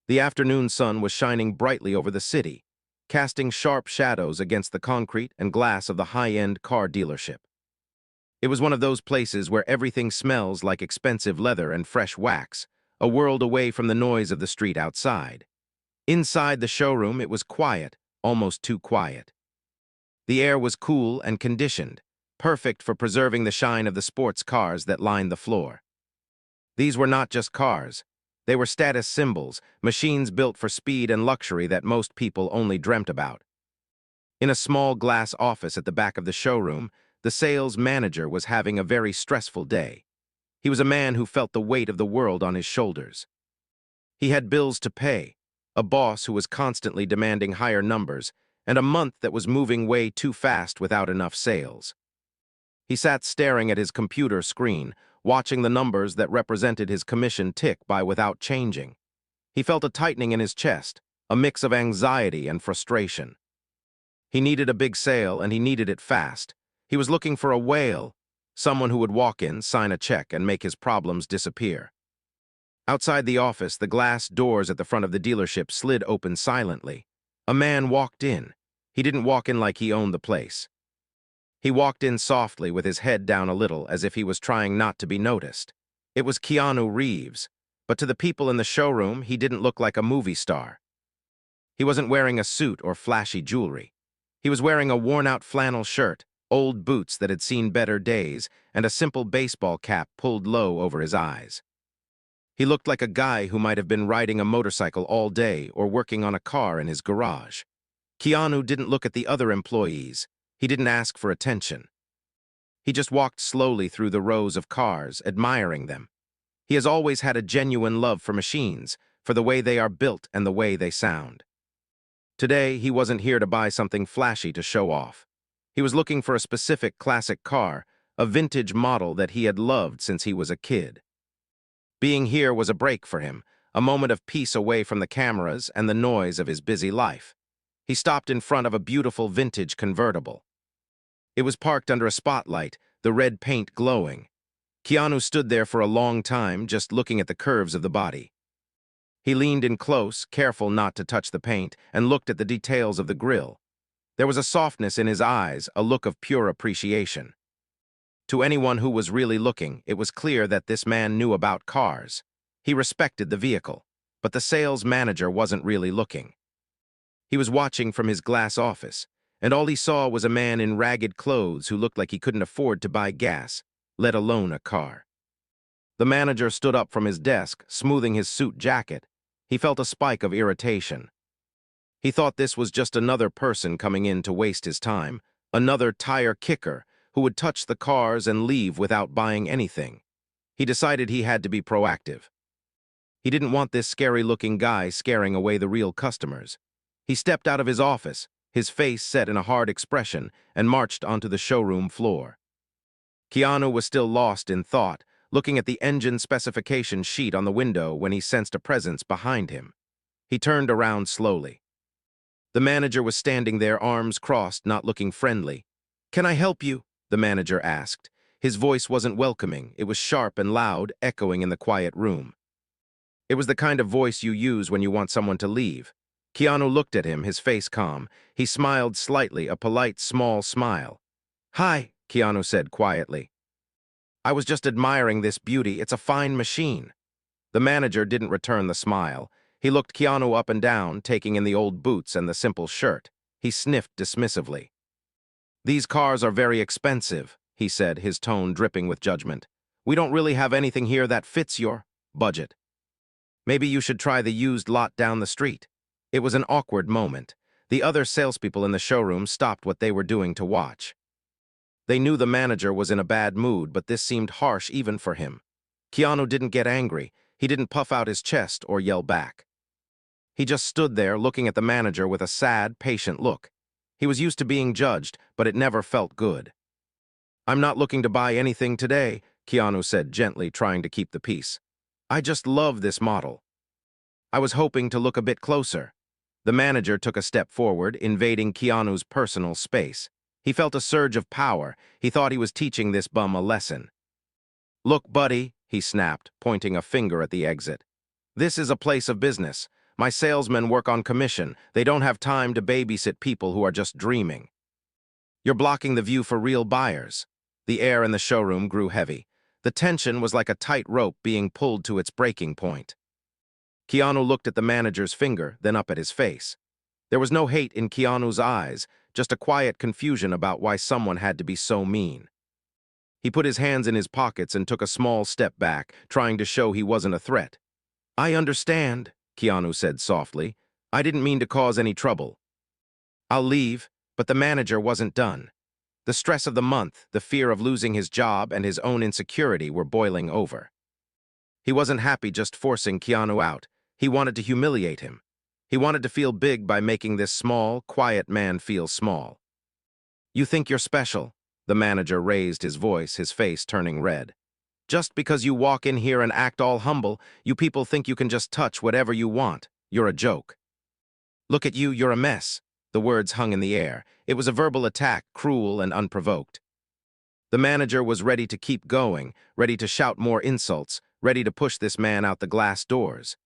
The afternoon sun was shining brightly over the city, casting sharp shadows against the concrete and glass of the high-end car dealership. It was one of those places where everything smells like expensive leather and fresh wax, a world away from the noise of the street outside. Inside the showroom, it was quiet, almost too quiet. The air was cool and conditioned, perfect for preserving the shine of the sports cars that lined the floor. These were not just cars. They were status symbols, machines built for speed and luxury that most people only dreamt about. In a small glass office at the back of the showroom, the sales manager was having a very stressful day. He was a man who felt the weight of the world on his shoulders. He had bills to pay, a boss who was constantly demanding higher numbers, and a month that was moving way too fast without enough sales. He sat staring at his computer screen, watching the numbers that represented his commission tick by without changing. He felt a tightening in his chest, a mix of anxiety and frustration. He needed a big sale, and he needed it fast. He was looking for a whale, someone who would walk in, sign a check, and make his problems disappear. Outside the office, the glass doors at the front of the dealership slid open silently. A man walked in. He didn't walk in like he owned the place. He walked in softly with his head down a little, as if he was trying not to be noticed. It was Keanu Reeves, but to the people in the showroom, he didn't look like a movie star. He wasn't wearing a suit or flashy jewelry. He was wearing a worn-out flannel shirt, old boots that had seen better days, and a simple baseball cap pulled low over his eyes. He looked like a guy who might have been riding a motorcycle all day or working on a car in his garage. Keanu didn't look at the other employees. He didn't ask for attention. He just walked slowly through the rows of cars, admiring them. He has always had a genuine love for machines, for the way they are built and the way they sound. Today, he wasn't here to buy something flashy to show off. He was looking for a specific classic car, a vintage model that he had loved since he was a kid. Being here was a break for him, a moment of peace away from the cameras and the noise of his busy life. He stopped in front of a beautiful vintage convertible. It was parked under a spotlight, the red paint glowing. Keanu stood there for a long time, just looking at the curves of the body. He leaned in close, careful not to touch the paint, and looked at the details of the grille. There was a softness in his eyes, a look of pure appreciation. To anyone who was really looking, it was clear that this man knew about cars. He respected the vehicle, but the sales manager wasn't really looking. He was watching from his glass office, and all he saw was a man in ragged clothes who looked like he couldn't afford to buy gas, let alone a car. The manager stood up from his desk, smoothing his suit jacket. He felt a spike of irritation. He thought this was just another person coming in to waste his time, another tire kicker who would touch the cars and leave without buying anything. He decided he had to be proactive. He didn't want this scary-looking guy scaring away the real customers. He stepped out of his office, his face set in a hard expression, and marched onto the showroom floor. Keanu was still lost in thought, looking at the engine specification sheet on the window when he sensed a presence behind him. He turned around slowly. The manager was standing there, arms crossed, not looking friendly. "Can I help you?" the manager asked. His voice wasn't welcoming. It was sharp and loud, echoing in the quiet room. It was the kind of voice you use when you want someone to leave. Keanu looked at him, his face calm. He smiled slightly, a polite, small smile. "Hi," Keanu said quietly. "I was just admiring this beauty. It's a fine machine." The manager didn't return the smile. He looked Keanu up and down, taking in the old boots and the simple shirt. He sniffed dismissively. "These cars are very expensive," he said, his tone dripping with judgment. "We don't really have anything here that fits your budget. Maybe you should try the used lot down the street." It was an awkward moment. The other salespeople in the showroom stopped what they were doing to watch. They knew the manager was in a bad mood, but this seemed harsh even for him. Keanu didn't get angry. He didn't puff out his chest or yell back. He just stood there looking at the manager with a sad, patient look. He was used to being judged, but it never felt good. "I'm not looking to buy anything today," Keanu said gently, trying to keep the peace. "I just love this model. I was hoping to look a bit closer." The manager took a step forward, invading Keanu's personal space. He felt a surge of power. He thought he was teaching this bum a lesson. "Look, buddy," he snapped, pointing a finger at the exit. "This is a place of business. My salesmen work on commission. They don't have time to babysit people who are just dreaming. You're blocking the view for real buyers. The air in the showroom grew heavy. The tension was like a tight rope being pulled to its breaking point. Keanu looked at the manager's finger, then up at his face. There was no hate in Keanu's eyes, just a quiet confusion about why someone had to be so mean. He put his hands in his pockets and took a small step back, trying to show he wasn't a threat. I understand, Keanu said softly. I didn't mean to cause any trouble. I'll leave, but the manager wasn't done. The stress of the month, the fear of losing his job, and his own insecurity were boiling over. He wasn't happy just forcing Keanu out. He wanted to humiliate him. He wanted to feel big by making this small, quiet man feel small. You think you're special? The manager raised his voice, his face turning red. Just because you walk in here and act all humble, you people think you can just touch whatever you want. You're a joke. Look at you, you're a mess. The words hung in the air. It was a verbal attack, cruel and unprovoked. The manager was ready to keep going, ready to shout more insults, ready to push this man out the glass doors.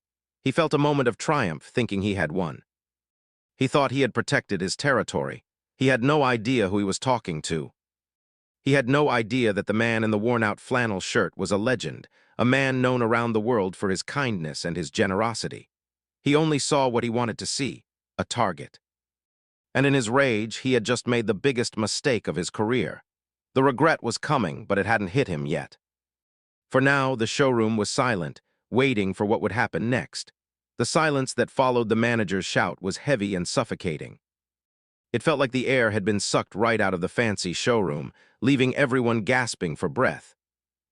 He felt a moment of triumph, thinking he had won. He thought he had protected his territory. He had no idea who he was talking to. He had no idea that the man in the worn-out flannel shirt was a legend, a man known around the world for his kindness and his generosity. He only saw what he wanted to see, a target. And in his rage, he had just made the biggest mistake of his career. The regret was coming, but it hadn't hit him yet. For now, the showroom was silent, waiting for what would happen next. The silence that followed the manager's shout was heavy and suffocating. It felt like the air had been sucked right out of the fancy showroom, leaving everyone gasping for breath.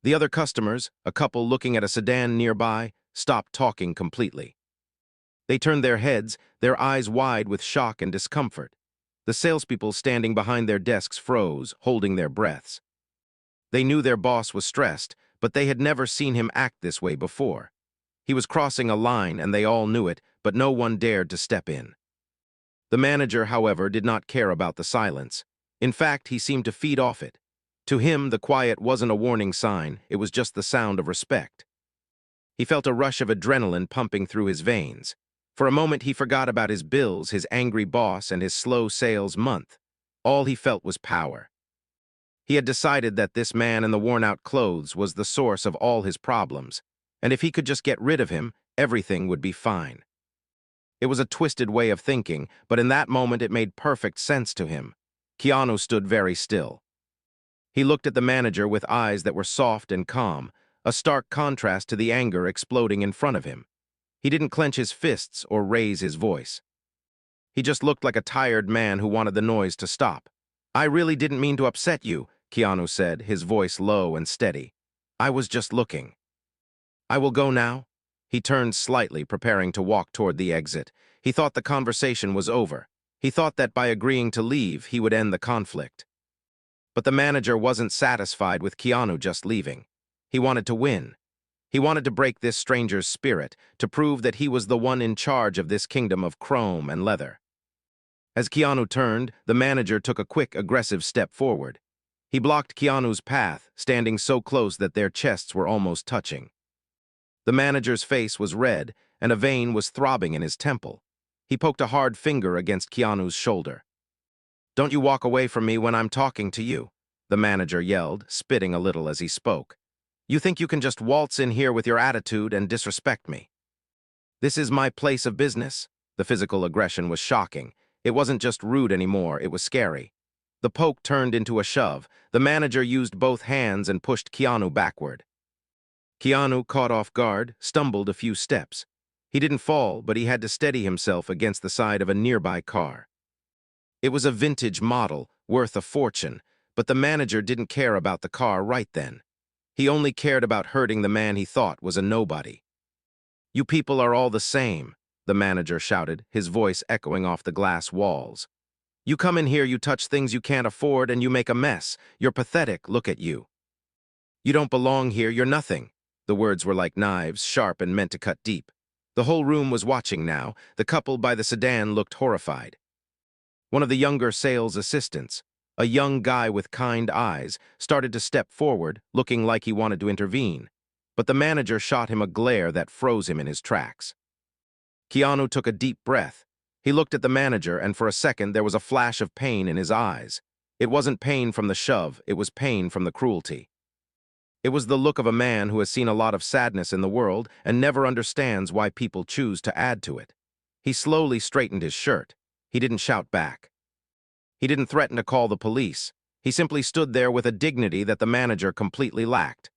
The other customers, a couple looking at a sedan nearby, stopped talking completely. They turned their heads, their eyes wide with shock and discomfort. The salespeople standing behind their desks froze, holding their breaths. They knew their boss was stressed, but they had never seen him act this way before. He was crossing a line, and they all knew it, but no one dared to step in. The manager, however, did not care about the silence. In fact, he seemed to feed off it. To him, the quiet wasn't a warning sign, it was just the sound of respect. He felt a rush of adrenaline pumping through his veins. For a moment, he forgot about his bills, his angry boss, and his slow sales month. All he felt was power. He had decided that this man in the worn-out clothes was the source of all his problems, and if he could just get rid of him, everything would be fine. It was a twisted way of thinking, but in that moment it made perfect sense to him. Keanu stood very still. He looked at the manager with eyes that were soft and calm, a stark contrast to the anger exploding in front of him. He didn't clench his fists or raise his voice. He just looked like a tired man who wanted the noise to stop. I really didn't mean to upset you, Keanu said, his voice low and steady. I was just looking. I will go now. He turned slightly, preparing to walk toward the exit. He thought the conversation was over. He thought that by agreeing to leave, he would end the conflict. But the manager wasn't satisfied with Keanu just leaving. He wanted to win. He wanted to break this stranger's spirit, to prove that he was the one in charge of this kingdom of chrome and leather. As Keanu turned, the manager took a quick, aggressive step forward. He blocked Keanu's path, standing so close that their chests were almost touching. The manager's face was red, and a vein was throbbing in his temple. He poked a hard finger against Keanu's shoulder. Don't you walk away from me when I'm talking to you, the manager yelled, spitting a little as he spoke. You think you can just waltz in here with your attitude and disrespect me? This is my place of business. The physical aggression was shocking. It wasn't just rude anymore, it was scary. The poke turned into a shove. The manager used both hands and pushed Keanu backward. Keanu, caught off guard, stumbled a few steps. He didn't fall, but he had to steady himself against the side of a nearby car. It was a vintage model, worth a fortune, but the manager didn't care about the car right then. He only cared about hurting the man he thought was a nobody. You people are all the same, the manager shouted, his voice echoing off the glass walls. You come in here, you touch things you can't afford, and you make a mess. You're pathetic, look at you. You don't belong here, you're nothing. The words were like knives, sharp and meant to cut deep. The whole room was watching now. The couple by the sedan looked horrified. One of the younger sales assistants, a young guy with kind eyes, started to step forward, looking like he wanted to intervene. But the manager shot him a glare that froze him in his tracks. Keanu took a deep breath. He looked at the manager, and for a second there was a flash of pain in his eyes. It wasn't pain from the shove, it was pain from the cruelty. It was the look of a man who has seen a lot of sadness in the world and never understands why people choose to add to it. He slowly straightened his shirt. He didn't shout back. He didn't threaten to call the police. He simply stood there with a dignity that the manager completely lacked.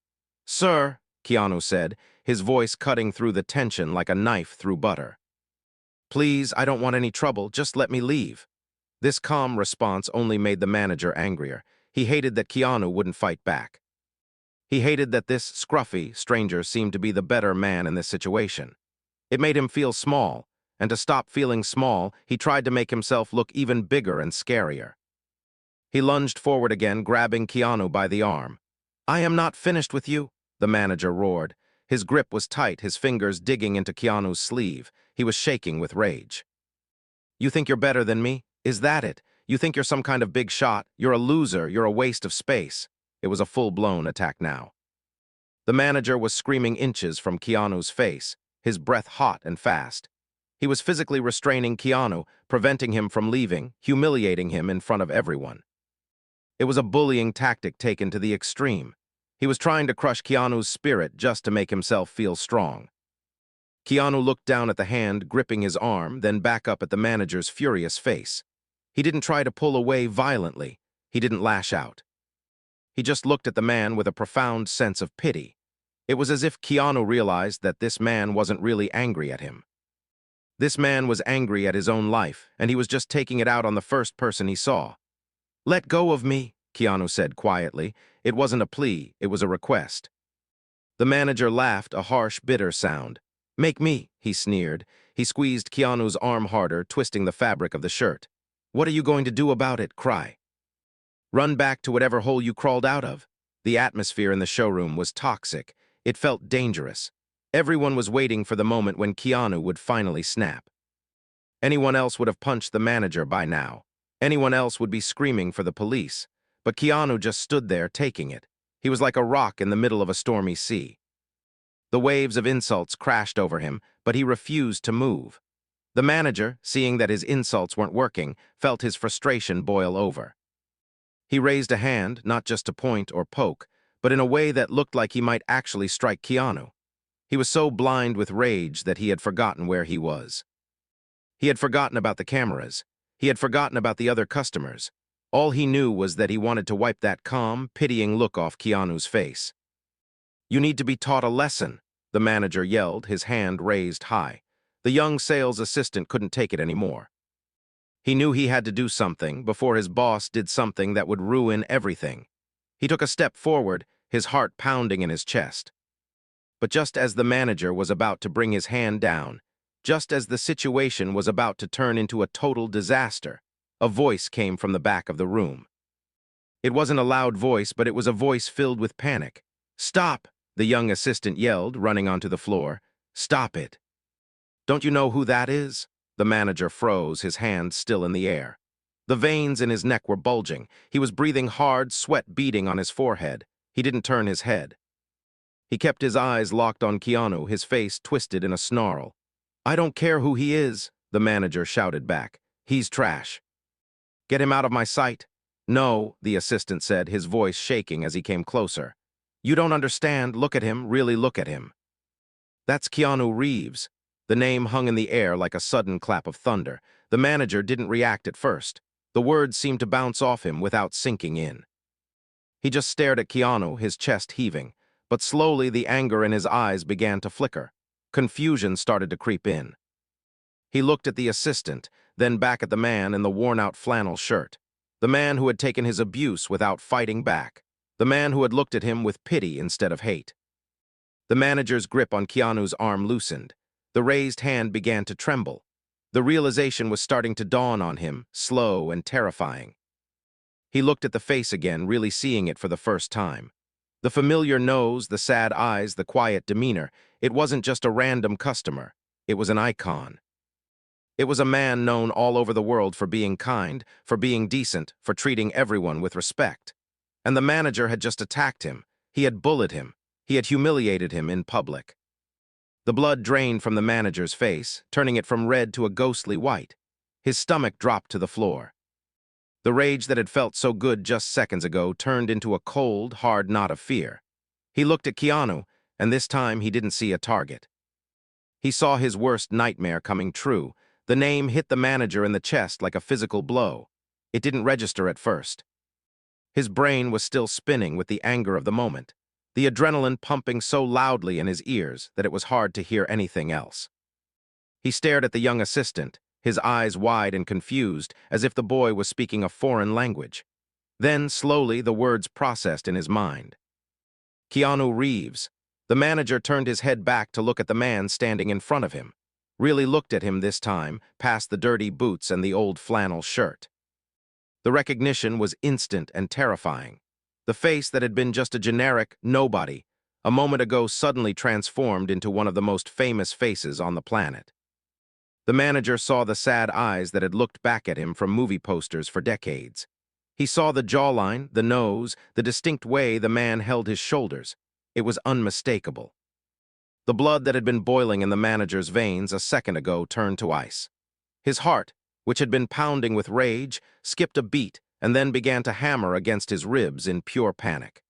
"Sir," Keanu said, his voice cutting through the tension like a knife through butter. "Please, I don't want any trouble, just let me leave." This calm response only made the manager angrier. He hated that Keanu wouldn't fight back. He hated that this scruffy stranger seemed to be the better man in this situation. It made him feel small, and to stop feeling small, he tried to make himself look even bigger and scarier. He lunged forward again, grabbing Keanu by the arm. "I am not finished with you," the manager roared. His grip was tight, his fingers digging into Keanu's sleeve. He was shaking with rage. "You think you're better than me? Is that it? You think you're some kind of big shot? You're a loser, you're a waste of space." It was a full-blown attack now. The manager was screaming inches from Keanu's face, his breath hot and fast. He was physically restraining Keanu, preventing him from leaving, humiliating him in front of everyone. It was a bullying tactic taken to the extreme. He was trying to crush Keanu's spirit just to make himself feel strong. Keanu looked down at the hand gripping his arm, then back up at the manager's furious face. He didn't try to pull away violently. He didn't lash out. He just looked at the man with a profound sense of pity. It was as if Keanu realized that this man wasn't really angry at him. This man was angry at his own life, and he was just taking it out on the first person he saw. "Let go of me," Keanu said quietly. It wasn't a plea, it was a request. The manager laughed, a harsh, bitter sound. "Make me," he sneered. He squeezed Keanu's arm harder, twisting the fabric of the shirt. "What are you going to do about it? Cry? Run back to whatever hole you crawled out of?" The atmosphere in the showroom was toxic. It felt dangerous. Everyone was waiting for the moment when Keanu would finally snap. Anyone else would have punched the manager by now. Anyone else would be screaming for the police. But Keanu just stood there, taking it. He was like a rock in the middle of a stormy sea. The waves of insults crashed over him, but he refused to move. The manager, seeing that his insults weren't working, felt his frustration boil over. He raised a hand, not just to point or poke, but in a way that looked like he might actually strike Keanu. He was so blind with rage that he had forgotten where he was. He had forgotten about the cameras. He had forgotten about the other customers. All he knew was that he wanted to wipe that calm, pitying look off Keanu's face. "You need to be taught a lesson," the manager yelled, his hand raised high. The young sales assistant couldn't take it anymore. He knew he had to do something before his boss did something that would ruin everything. He took a step forward, his heart pounding in his chest. But just as the manager was about to bring his hand down, just as the situation was about to turn into a total disaster, a voice came from the back of the room. It wasn't a loud voice, but it was a voice filled with panic. "Stop!" the young assistant yelled, running onto the floor. "Stop it!" "Don't you know who that is?" The manager froze, his hand still in the air. The veins in his neck were bulging. He was breathing hard, sweat beading on his forehead. He didn't turn his head. He kept his eyes locked on Keanu, his face twisted in a snarl. "I don't care who he is," the manager shouted back. "He's trash. Get him out of my sight." "No," the assistant said, his voice shaking as he came closer. "You don't understand. Look at him, really look at him. That's Keanu Reeves." The name hung in the air like a sudden clap of thunder. The manager didn't react at first. The words seemed to bounce off him without sinking in. He just stared at Keanu, his chest heaving. But slowly the anger in his eyes began to flicker. Confusion started to creep in. He looked at the assistant, then back at the man in the worn-out flannel shirt. The man who had taken his abuse without fighting back. The man who had looked at him with pity instead of hate. The manager's grip on Keanu's arm loosened. The raised hand began to tremble. The realization was starting to dawn on him, slow and terrifying. He looked at the face again, really seeing it for the first time. The familiar nose, the sad eyes, the quiet demeanor. It wasn't just a random customer. It was an icon. It was a man known all over the world for being kind, for being decent, for treating everyone with respect. And the manager had just attacked him. He had bullied him. He had humiliated him in public. The blood drained from the manager's face, turning it from red to a ghostly white. His stomach dropped to the floor. The rage that had felt so good just seconds ago turned into a cold, hard knot of fear. He looked at Keanu, and this time he didn't see a target. He saw his worst nightmare coming true. The name hit the manager in the chest like a physical blow. It didn't register at first. His brain was still spinning with the anger of the moment, the adrenaline pumping so loudly in his ears that it was hard to hear anything else. He stared at the young assistant, his eyes wide and confused, as if the boy was speaking a foreign language. Then, slowly, the words processed in his mind. Keanu Reeves. The manager turned his head back to look at the man standing in front of him. Really looked at him this time, past the dirty boots and the old flannel shirt. The recognition was instant and terrifying. The face that had been just a generic nobody, a moment ago suddenly transformed into one of the most famous faces on the planet. The manager saw the sad eyes that had looked back at him from movie posters for decades. He saw the jawline, the nose, the distinct way the man held his shoulders. It was unmistakable. The blood that had been boiling in the manager's veins a second ago turned to ice. His heart, which had been pounding with rage, skipped a beat and then began to hammer against his ribs in pure panic.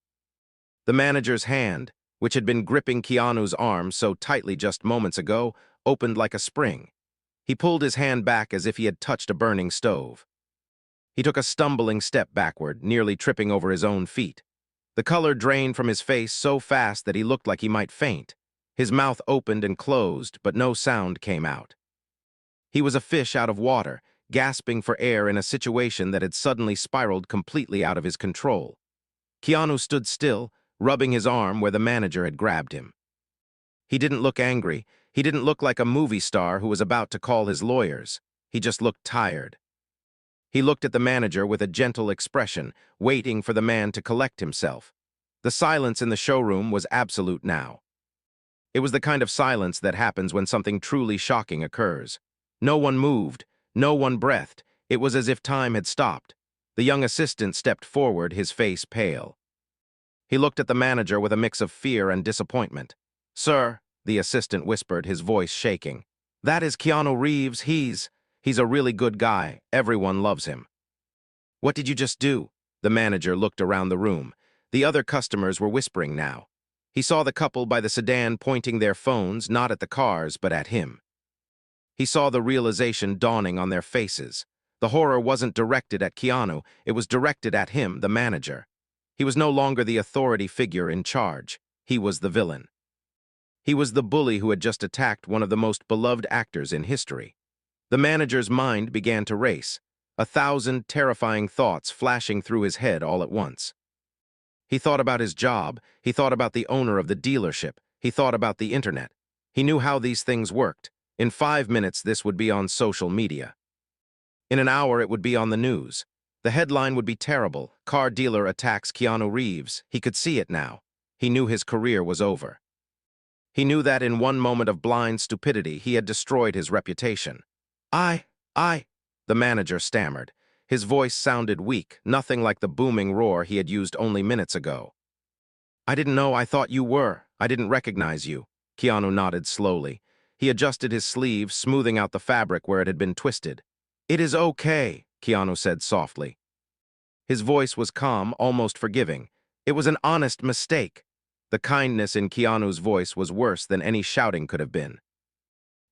The manager's hand, which had been gripping Keanu's arm so tightly just moments ago, opened like a spring. He pulled his hand back as if he had touched a burning stove. He took a stumbling step backward, nearly tripping over his own feet. The color drained from his face so fast that he looked like he might faint. His mouth opened and closed, but no sound came out. He was a fish out of water, gasping for air in a situation that had suddenly spiraled completely out of his control. Keanu stood still, rubbing his arm where the manager had grabbed him. He didn't look angry. He didn't look like a movie star who was about to call his lawyers. He just looked tired. He looked at the manager with a gentle expression, waiting for the man to collect himself. The silence in the showroom was absolute now. It was the kind of silence that happens when something truly shocking occurs. No one moved, no one breathed. It was as if time had stopped. The young assistant stepped forward, his face pale. He looked at the manager with a mix of fear and disappointment. "Sir," the assistant whispered, his voice shaking. "That is Keanu Reeves. He's a really good guy. Everyone loves him." "What did you just do?" The manager looked around the room. The other customers were whispering now. He saw the couple by the sedan pointing their phones not at the cars but at him. He saw the realization dawning on their faces. The horror wasn't directed at Keanu, it was directed at him, the manager. He was no longer the authority figure in charge. He was the villain. He was the bully who had just attacked one of the most beloved actors in history. The manager's mind began to race, 1,000 terrifying thoughts flashing through his head all at once. He thought about his job, he thought about the owner of the dealership, he thought about the internet. He knew how these things worked. In 5 minutes, this would be on social media. In an hour, it would be on the news. The headline would be terrible. Car dealer attacks Keanu Reeves. He could see it now. He knew his career was over. He knew that in one moment of blind stupidity, he had destroyed his reputation. I, the manager stammered. His voice sounded weak, nothing like the booming roar he had used only minutes ago. "I didn't know. I thought you were. I didn't recognize you." Keanu nodded slowly. He adjusted his sleeve, smoothing out the fabric where it had been twisted. "It is okay," Keanu said softly. His voice was calm, almost forgiving. It was an honest mistake. The kindness in Keanu's voice was worse than any shouting could have been.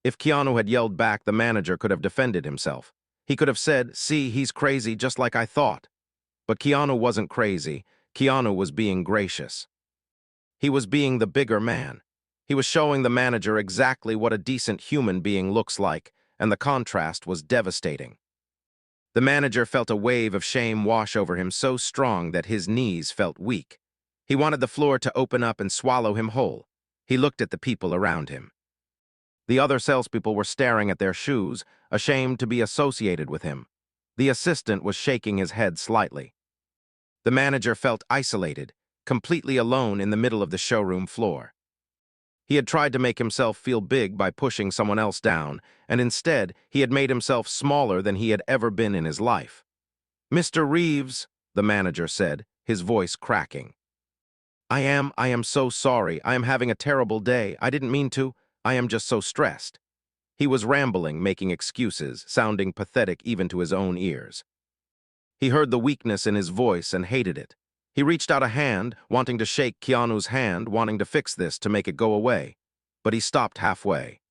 If Keanu had yelled back, the manager could have defended himself. He could have said, "See, he's crazy just like I thought." But Keanu wasn't crazy. Keanu was being gracious. He was being the bigger man. He was showing the manager exactly what a decent human being looks like, and the contrast was devastating. The manager felt a wave of shame wash over him so strong that his knees felt weak. He wanted the floor to open up and swallow him whole. He looked at the people around him. The other salespeople were staring at their shoes, ashamed to be associated with him. The assistant was shaking his head slightly. The manager felt isolated, completely alone in the middle of the showroom floor. He had tried to make himself feel big by pushing someone else down, and instead he had made himself smaller than he had ever been in his life. "Mr. Reeves," the manager said, his voice cracking. I am so sorry. I am having a terrible day. I didn't mean to." I am just so stressed." He was rambling, making excuses, sounding pathetic even to his own ears. He heard the weakness in his voice and hated it. He reached out a hand, wanting to shake Keanu's hand, wanting to fix this to make it go away. But he stopped halfway.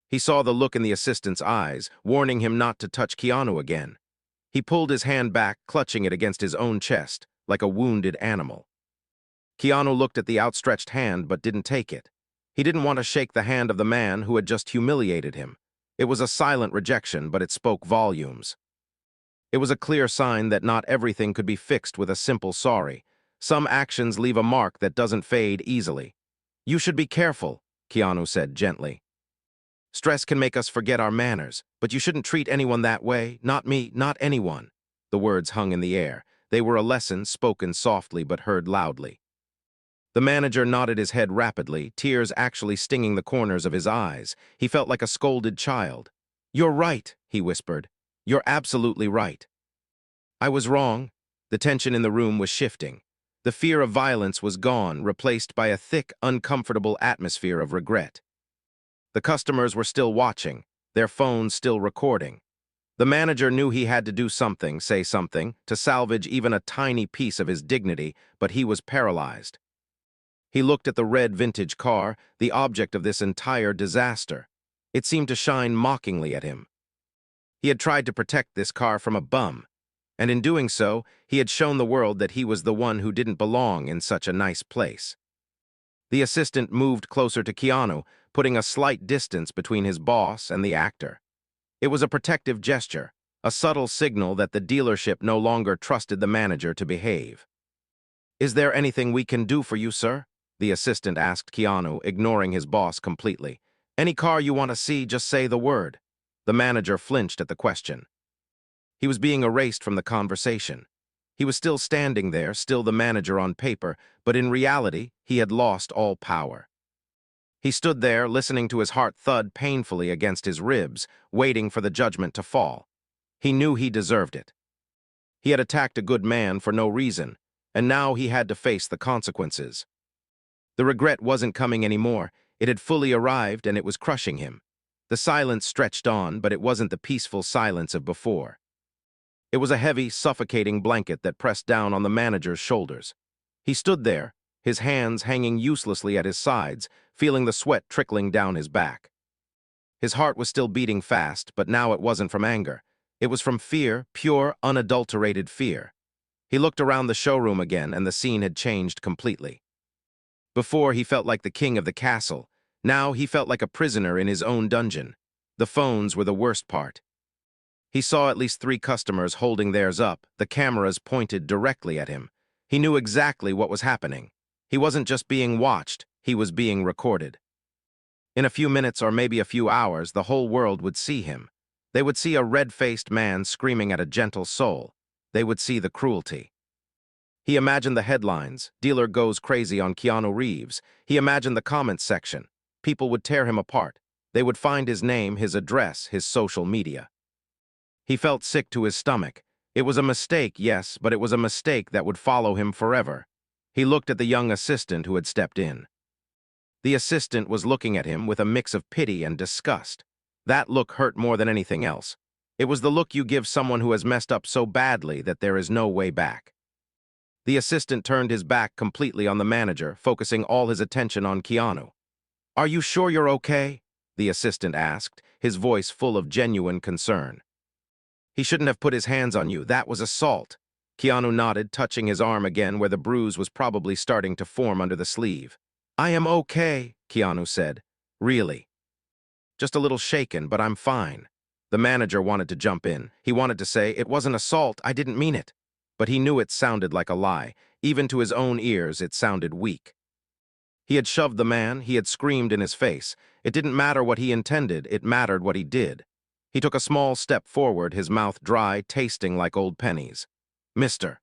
He saw the look in the assistant's eyes, warning him not to touch Keanu again. He pulled his hand back, clutching it against his own chest, like a wounded animal. Keanu looked at the outstretched hand but didn't take it. He didn't want to shake the hand of the man who had just humiliated him. It was a silent rejection, but it spoke volumes. It was a clear sign that not everything could be fixed with a simple sorry. Some actions leave a mark that doesn't fade easily. "You should be careful," Keanu said gently. "Stress can make us forget our manners, but you shouldn't treat anyone that way, not me, not anyone." The words hung in the air. They were a lesson spoken softly but heard loudly. The manager nodded his head rapidly, tears actually stinging the corners of his eyes. He felt like a scolded child. "You're right," he whispered. "You're absolutely right. I was wrong." The tension in the room was shifting. The fear of violence was gone, replaced by a thick, uncomfortable atmosphere of regret. The customers were still watching, their phones still recording. The manager knew he had to do something, say something, to salvage even a tiny piece of his dignity, but he was paralyzed. He looked at the red vintage car, the object of this entire disaster. It seemed to shine mockingly at him. He had tried to protect this car from a bum, and in doing so, he had shown the world that he was the one who didn't belong in such a nice place. The assistant moved closer to Keanu, putting a slight distance between his boss and the actor. It was a protective gesture, a subtle signal that the dealership no longer trusted the manager to behave. "Is there anything we can do for you, sir?" the assistant asked Keanu, ignoring his boss completely. "Any car you want to see, just say the word." The manager flinched at the question. He was being erased from the conversation. He was still standing there, still the manager on paper, but in reality, he had lost all power. He stood there, listening to his heart thud painfully against his ribs, waiting for the judgment to fall. He knew he deserved it. He had attacked a good man for no reason, and now he had to face the consequences. The regret wasn't coming anymore. It had fully arrived, and it was crushing him. The silence stretched on, but it wasn't the peaceful silence of before. It was a heavy, suffocating blanket that pressed down on the manager's shoulders. He stood there, his hands hanging uselessly at his sides, feeling the sweat trickling down his back. His heart was still beating fast, but now it wasn't from anger. It was from fear, pure, unadulterated fear. He looked around the showroom again, and the scene had changed completely. Before, he felt like the king of the castle. Now he felt like a prisoner in his own dungeon. The phones were the worst part. He saw at least 3 customers holding theirs up, the cameras pointed directly at him. He knew exactly what was happening. He wasn't just being watched, he was being recorded. In a few minutes or maybe a few hours, the whole world would see him. They would see a red-faced man screaming at a gentle soul. They would see the cruelty. He imagined the headlines, "Dealer goes crazy on Keanu Reeves." He imagined the comments section. People would tear him apart. They would find his name, his address, his social media. He felt sick to his stomach. It was a mistake, yes, but it was a mistake that would follow him forever. He looked at the young assistant who had stepped in. The assistant was looking at him with a mix of pity and disgust. That look hurt more than anything else. It was the look you give someone who has messed up so badly that there is no way back. The assistant turned his back completely on the manager, focusing all his attention on Keanu. "Are you sure you're okay?" the assistant asked, his voice full of genuine concern. "He shouldn't have put his hands on you. That was assault." Keanu nodded, touching his arm again where the bruise was probably starting to form under the sleeve. "I am okay," Keanu said. "Really? Just a little shaken, but I'm fine." The manager wanted to jump in. He wanted to say, "It wasn't assault, I didn't mean it." But he knew it sounded like a lie. Even to his own ears, it sounded weak. He had shoved the man, he had screamed in his face. It didn't matter what he intended, it mattered what he did. He took a small step forward, his mouth dry, tasting like old pennies. "Mr.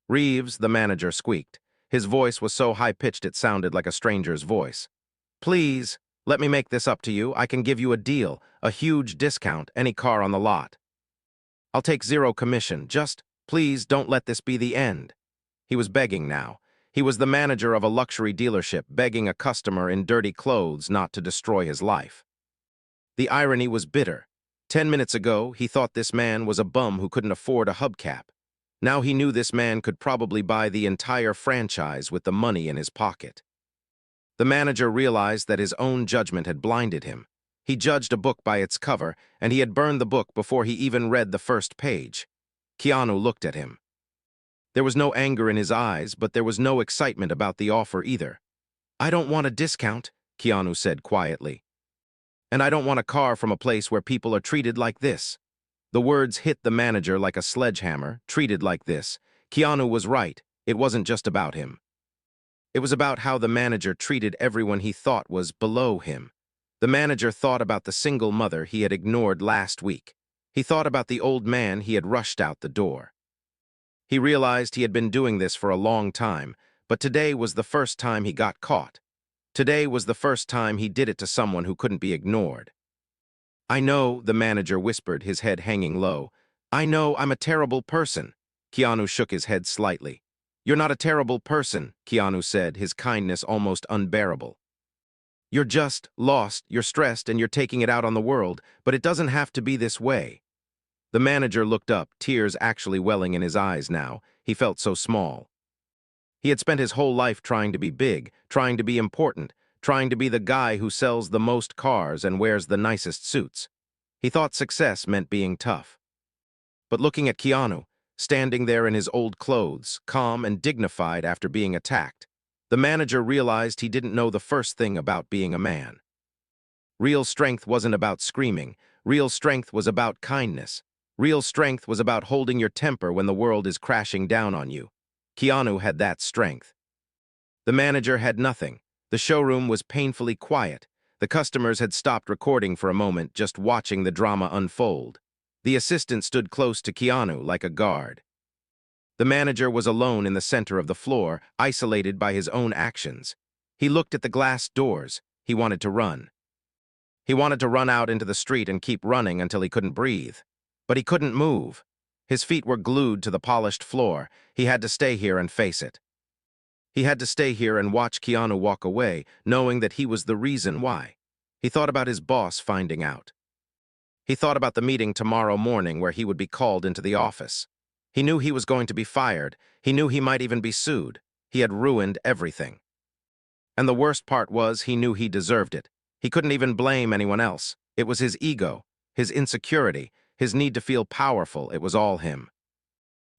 Reeves," the manager squeaked. His voice was so high-pitched it sounded like a stranger's voice. "Please, let me make this up to you. I can give you a deal, a huge discount, any car on the lot. I'll take 0 commission, just, please don't let this be the end." He was begging now. He was the manager of a luxury dealership begging a customer in dirty clothes not to destroy his life. The irony was bitter. 10 minutes ago, he thought this man was a bum who couldn't afford a hubcap. Now he knew this man could probably buy the entire franchise with the money in his pocket. The manager realized that his own judgment had blinded him. He judged a book by its cover, and he had burned the book before he even read the first page. Keanu looked at him. There was no anger in his eyes, but there was no excitement about the offer either. "I don't want a discount," Keanu said quietly. "And I don't want a car from a place where people are treated like this." The words hit the manager like a sledgehammer. Treated like this. Keanu was right. It wasn't just about him. It was about how the manager treated everyone he thought was below him. The manager thought about the single mother he had ignored last week. He thought about the old man he had rushed out the door. He realized he had been doing this for a long time, but today was the first time he got caught. Today was the first time he did it to someone who couldn't be ignored. "I know," the manager whispered, his head hanging low. "I know I'm a terrible person." Keanu shook his head slightly. "You're not a terrible person," Keanu said, his kindness almost unbearable. "You're just lost, you're stressed, and you're taking it out on the world, but it doesn't have to be this way." The manager looked up, tears actually welling in his eyes now. He felt so small. He had spent his whole life trying to be big, trying to be important, trying to be the guy who sells the most cars and wears the nicest suits. He thought success meant being tough. But looking at Keanu, standing there in his old clothes, calm and dignified after being attacked, the manager realized he didn't know the first thing about being a man. Real strength wasn't about screaming. Real strength was about kindness. Real strength was about holding your temper when the world is crashing down on you. Keanu had that strength. The manager had nothing. The showroom was painfully quiet. The customers had stopped recording for a moment, just watching the drama unfold. The assistant stood close to Keanu like a guard. The manager was alone in the center of the floor, isolated by his own actions. He looked at the glass doors. He wanted to run. He wanted to run out into the street and keep running until he couldn't breathe. But he couldn't move. His feet were glued to the polished floor. He had to stay here and face it. He had to stay here and watch Keanu walk away, knowing that he was the reason why. He thought about his boss finding out. He thought about the meeting tomorrow morning where he would be called into the office. He knew he was going to be fired. He knew he might even be sued. He had ruined everything. And the worst part was he knew he deserved it. He couldn't even blame anyone else. It was his ego, his insecurity, his need to feel powerful. It was all him.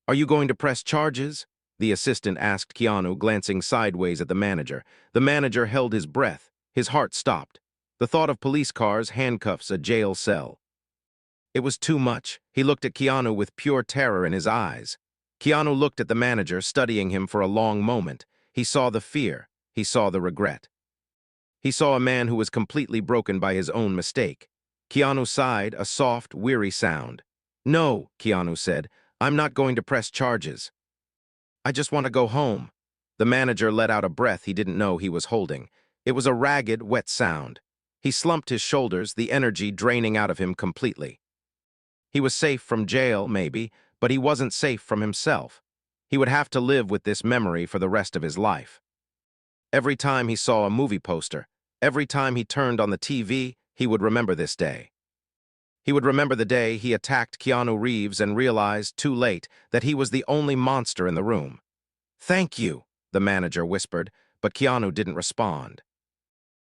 "Are you going to press charges?" the assistant asked Keanu, glancing sideways at the manager. The manager held his breath. His heart stopped. The thought of police cars, handcuffs, a jail cell. It was too much. He looked at Keanu with pure terror in his eyes. Keanu looked at the manager, studying him for a long moment. He saw the fear. He saw the regret. He saw a man who was completely broken by his own mistake. Keanu sighed, a soft, weary sound. "No," Keanu said, "I'm not going to press charges. I just want to go home." The manager let out a breath he didn't know he was holding. It was a ragged, wet sound. He slumped his shoulders, the energy draining out of him completely. He was safe from jail, maybe, but he wasn't safe from himself. He would have to live with this memory for the rest of his life. Every time he saw a movie poster, every time he turned on the TV, he would remember this day. He would remember the day he attacked Keanu Reeves and realized, too late, that he was the only monster in the room. "Thank you," the manager whispered, but Keanu didn't respond.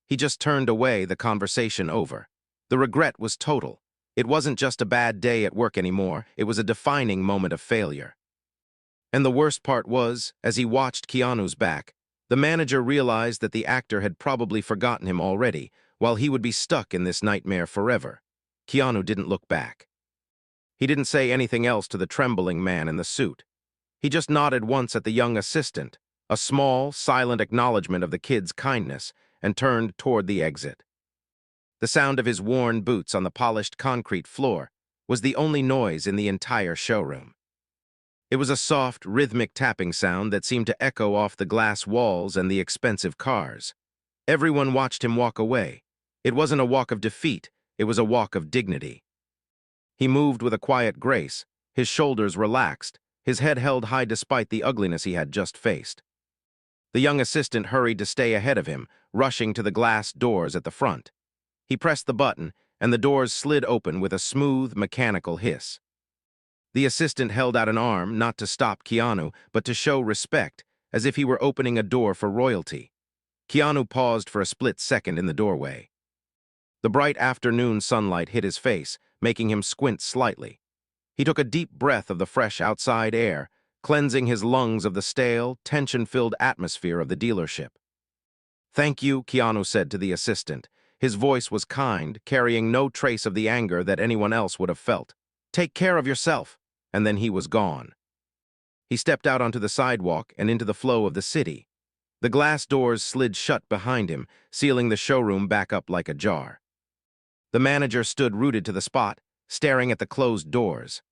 He just turned away, the conversation over. The regret was total. It wasn't just a bad day at work anymore, it was a defining moment of failure. And the worst part was, as he watched Keanu's back, the manager realized that the actor had probably forgotten him already, while he would be stuck in this nightmare forever. Keanu didn't look back. He didn't say anything else to the trembling man in the suit. He just nodded once at the young assistant, a small, silent acknowledgement of the kid's kindness, and turned toward the exit. The sound of his worn boots on the polished concrete floor was the only noise in the entire showroom. It was a soft, rhythmic tapping sound that seemed to echo off the glass walls and the expensive cars. Everyone watched him walk away. It wasn't a walk of defeat, it was a walk of dignity. He moved with a quiet grace, his shoulders relaxed, his head held high despite the ugliness he had just faced. The young assistant hurried to stay ahead of him, rushing to the glass doors at the front. He pressed the button, and the doors slid open with a smooth, mechanical hiss. The assistant held out an arm not to stop Keanu, but to show respect, as if he were opening a door for royalty. Keanu paused for a split second in the doorway. The bright afternoon sunlight hit his face, making him squint slightly. He took a deep breath of the fresh outside air, cleansing his lungs of the stale, tension-filled atmosphere of the dealership. "Thank you," Keanu said to the assistant. His voice was kind, carrying no trace of the anger that anyone else would have felt. "Take care of yourself." And then he was gone. He stepped out onto the sidewalk and into the flow of the city. The glass doors slid shut behind him, sealing the showroom back up like a jar. The manager stood rooted to the spot, staring at the closed doors.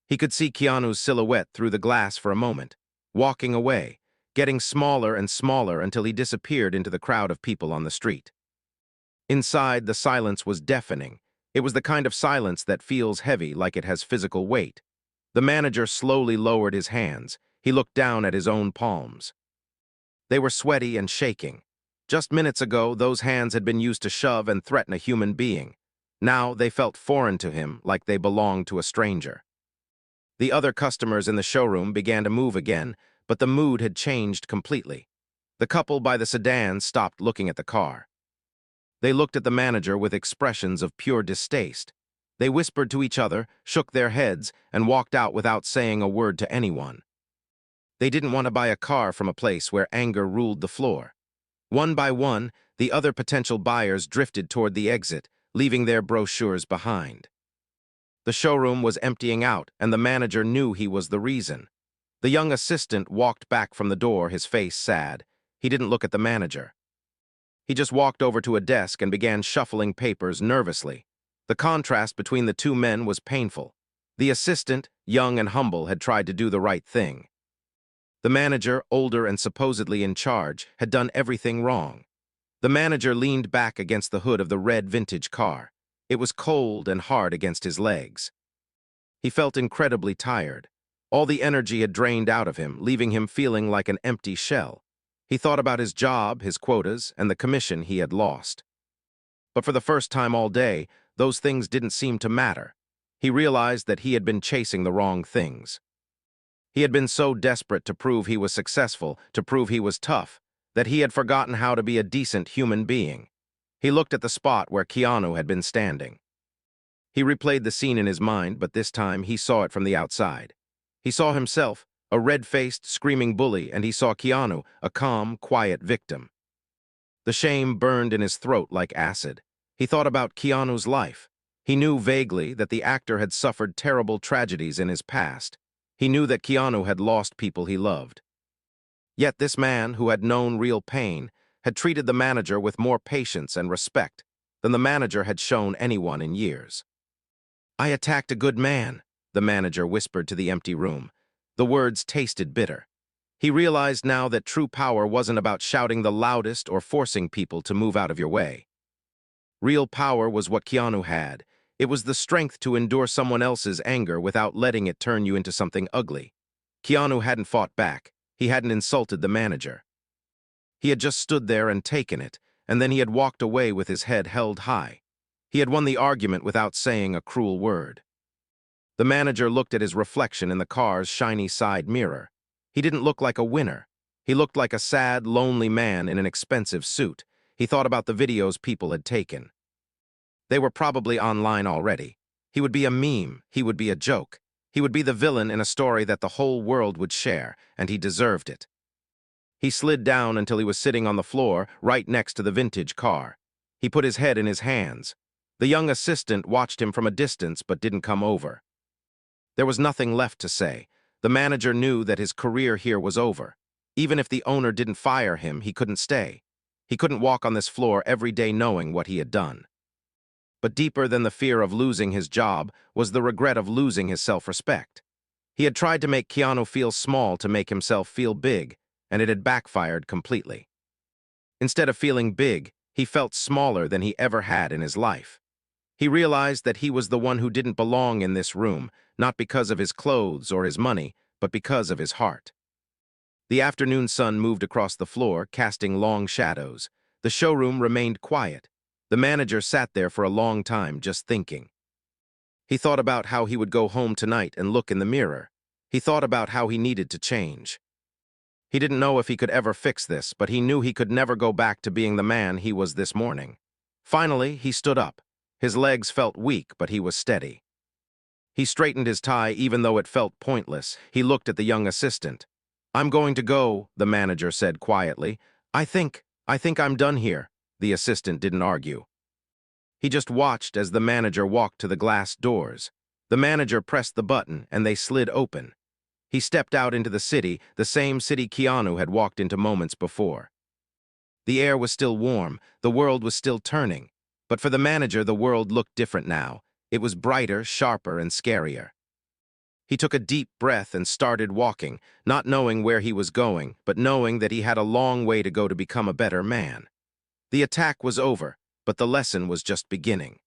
He could see Keanu's silhouette through the glass for a moment, walking away, getting smaller and smaller until he disappeared into the crowd of people on the street. Inside, the silence was deafening. It was the kind of silence that feels heavy, like it has physical weight. The manager slowly lowered his hands. He looked down at his own palms. They were sweaty and shaking. Just minutes ago, those hands had been used to shove and threaten a human being. Now they felt foreign to him, like they belonged to a stranger. The other customers in the showroom began to move again, but the mood had changed completely. The couple by the sedan stopped looking at the car. They looked at the manager with expressions of pure distaste. They whispered to each other, shook their heads, and walked out without saying a word to anyone. They didn't want to buy a car from a place where anger ruled the floor. One by one, the other potential buyers drifted toward the exit, leaving their brochures behind. The showroom was emptying out, and the manager knew he was the reason. The young assistant walked back from the door, his face sad. He didn't look at the manager. He just walked over to a desk and began shuffling papers nervously. The contrast between the two men was painful. The assistant, young and humble, had tried to do the right thing. The manager, older and supposedly in charge, had done everything wrong. The manager leaned back against the hood of the red vintage car. It was cold and hard against his legs. He felt incredibly tired. All the energy had drained out of him, leaving him feeling like an empty shell. He thought about his job, his quotas, and the commission he had lost. But for the first time all day, those things didn't seem to matter. He realized that he had been chasing the wrong things. He had been so desperate to prove he was successful, to prove he was tough, that he had forgotten how to be a decent human being. He looked at the spot where Keanu had been standing. He replayed the scene in his mind, but this time he saw it from the outside. He saw himself, a red-faced, screaming bully, and he saw Keanu, a calm, quiet victim. The shame burned in his throat like acid. He thought about Keanu's life. He knew vaguely that the actor had suffered terrible tragedies in his past. He knew that Keanu had lost people he loved. Yet this man, who had known real pain, had treated the manager with more patience and respect than the manager had shown anyone in years. "I attacked a good man," the manager whispered to the empty room. The words tasted bitter. He realized now that true power wasn't about shouting the loudest or forcing people to move out of your way. Real power was what Keanu had. It was the strength to endure someone else's anger without letting it turn you into something ugly. Keanu hadn't fought back. He hadn't insulted the manager. He had just stood there and taken it, and then he had walked away with his head held high. He had won the argument without saying a cruel word. The manager looked at his reflection in the car's shiny side mirror. He didn't look like a winner. He looked like a sad, lonely man in an expensive suit. He thought about the videos people had taken. They were probably online already. He would be a meme. He would be a joke. He would be the villain in a story that the whole world would share, and he deserved it. He slid down until he was sitting on the floor, right next to the vintage car. He put his head in his hands. The young assistant watched him from a distance but didn't come over. There was nothing left to say. The manager knew that his career here was over. Even if the owner didn't fire him, he couldn't stay. He couldn't walk on this floor every day knowing what he had done. But deeper than the fear of losing his job was the regret of losing his self-respect. He had tried to make Keanu feel small to make himself feel big, and it had backfired completely. Instead of feeling big, he felt smaller than he ever had in his life. He realized that he was the one who didn't belong in this room, not because of his clothes or his money, but because of his heart. The afternoon sun moved across the floor, casting long shadows. The showroom remained quiet. The manager sat there for a long time, just thinking. He thought about how he would go home tonight and look in the mirror. He thought about how he needed to change. He didn't know if he could ever fix this, but he knew he could never go back to being the man he was this morning. Finally, he stood up. His legs felt weak, but he was steady. He straightened his tie even though it felt pointless. He looked at the young assistant. "I'm going to go," the manager said quietly. I think I'm done here." The assistant didn't argue. He just watched as the manager walked to the glass doors. The manager pressed the button, and they slid open. He stepped out into the city, the same city Keanu had walked into moments before. The air was still warm, the world was still turning. But for the manager, the world looked different now. It was brighter, sharper, and scarier. He took a deep breath and started walking, not knowing where he was going, but knowing that he had a long way to go to become a better man. The attack was over, but the lesson was just beginning.